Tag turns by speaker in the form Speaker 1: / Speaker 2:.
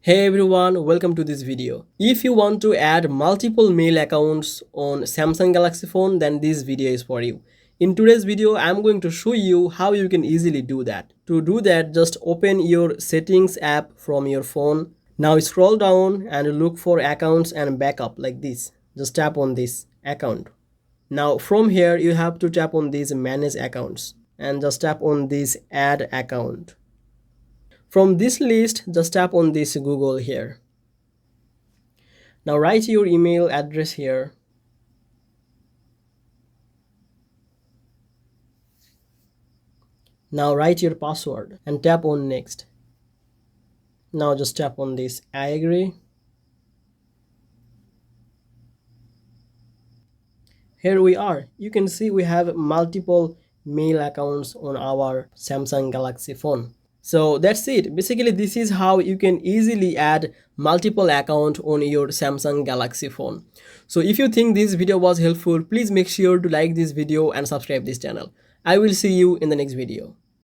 Speaker 1: Hey everyone, welcome to this video. If you want to add multiple mail accounts on Samsung Galaxy phone, then this video is for you. In today's video, I'm going to show you how you can easily do that. To do that, just open your settings app from your phone. Now scroll down and look for accounts and backup like this. Just tap on this account. Now from here, you have to tap on these manage accounts and just tap on this add account. From this list, just tap on this Google here. Now write your email address here. Now write your password and tap on next. Now just tap on this I agree. Here we are. You can see we have multiple mail accounts on our Samsung Galaxy phone. So that's it. Basically, this is how you can easily add multiple accounts on your Samsung Galaxy phone. So if you think this video was helpful, please make sure to like this video and subscribe this channel. I will see you in the next video.